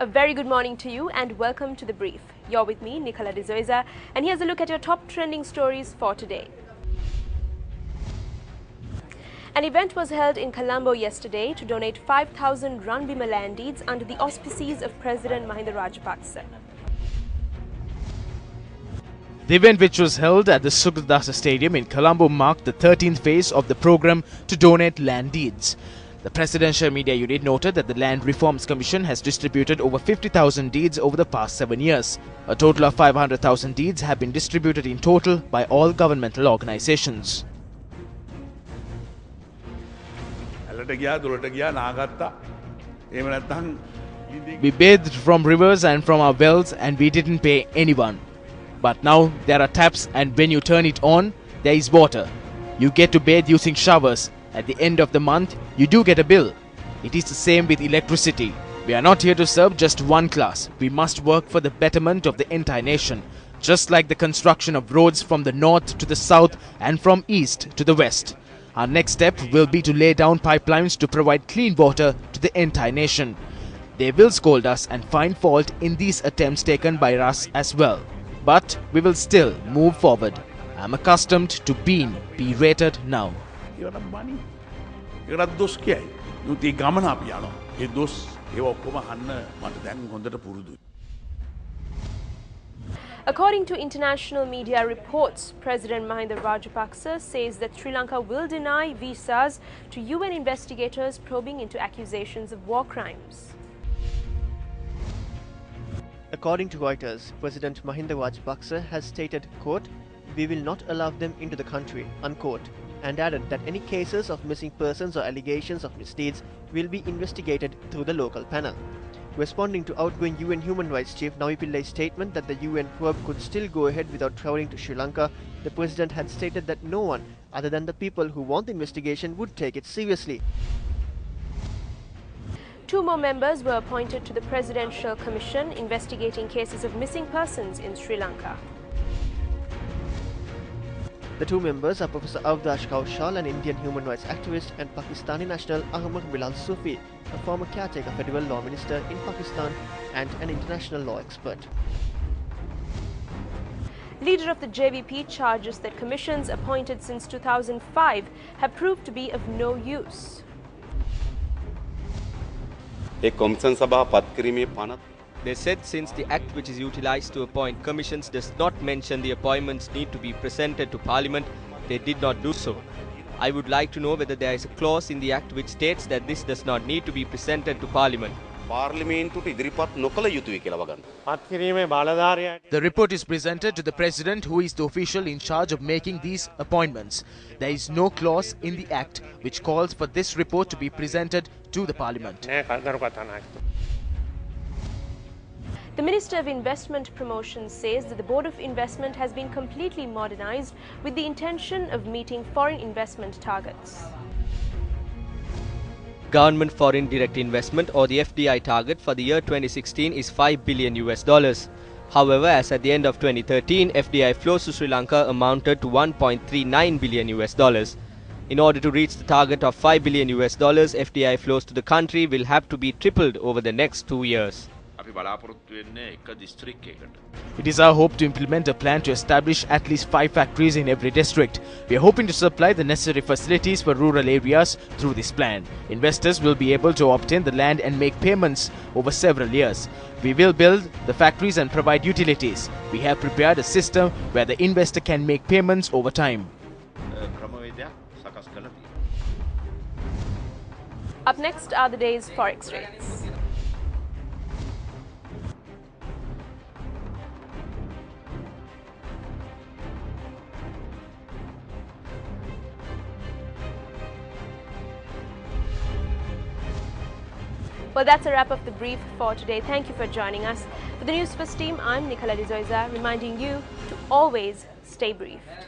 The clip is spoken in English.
A very good morning to you and welcome to The Brief. You're with me, Nicola De Zoiza, and here's a look at your top trending stories for today. An event was held in Colombo yesterday to donate 5,000 Ranbima land deeds under the auspices of President Mahinda Rajapaksa. The event, which was held at the Sugardasa Stadium in Colombo, marked the 13th phase of the program to donate land deeds. The Presidential Media Unit noted that the Land Reforms Commission has distributed over 50,000 deeds over the past 7 years. A total of 500,000 deeds have been distributed in total by all governmental organizations. We bathed from rivers and from our wells and we didn't pay anyone. But now there are taps, and when you turn it on, there is water. You get to bathe using showers. At the end of the month, you do get a bill. It is the same with electricity. We are not here to serve just one class. We must work for the betterment of the entire nation, just like the construction of roads from the north to the south and from east to the west. Our next step will be to lay down pipelines to provide clean water to the entire nation. They will scold us and find fault in these attempts taken by us as well. But we will still move forward. I am accustomed to being berated now. According to international media reports, President Mahinda Rajapaksa says that Sri Lanka will deny visas to UN investigators probing into accusations of war crimes. According to Reuters, President Mahinda Rajapaksa has stated, quote, "We will not allow them into the country," unquote, and added that any cases of missing persons or allegations of misdeeds will be investigated through the local panel. Responding to outgoing UN Human Rights Chief Navi Pillai's statement that the UN probe could still go ahead without travelling to Sri Lanka, the president had stated that no one other than the people who want the investigation would take it seriously. 2 more members were appointed to the Presidential Commission investigating cases of missing persons in Sri Lanka. The 2 members are Professor Avdash Kaushal, an Indian human rights activist, and Pakistani national Ahmad Bilal Sufi, a former caretaker federal law minister in Pakistan and an international law expert. Leader of the JVP charges that commissions appointed since 2005 have proved to be of no use. They said since the act which is utilised to appoint commissions does not mention the appointments need to be presented to Parliament, they did not do so. I would like to know whether there is a clause in the act which states that this does not need to be presented to Parliament. The report is presented to the President, who is the official in charge of making these appointments. There is no clause in the Act which calls for this report to be presented to the Parliament. The Minister of Investment Promotion says that the Board of Investment has been completely modernized with the intention of meeting foreign investment targets. Government foreign direct investment, or the FDI target for the year 2016 is $5 billion. However, as at the end of 2013, FDI flows to Sri Lanka amounted to $1.39 billion. In order to reach the target of $5 billion, FDI flows to the country will have to be tripled over the next 2 years. It is our hope to implement a plan to establish at least 5 factories in every district. We are hoping to supply the necessary facilities for rural areas through this plan. Investors will be able to obtain the land and make payments over several years. We will build the factories and provide utilities. We have prepared a system where the investor can make payments over time. Up next are the day's forex rates. Well, that's a wrap of the brief for today. Thank you for joining us. For the Newsfirst team, I'm Nicola De Zoiza, reminding you to always stay briefed.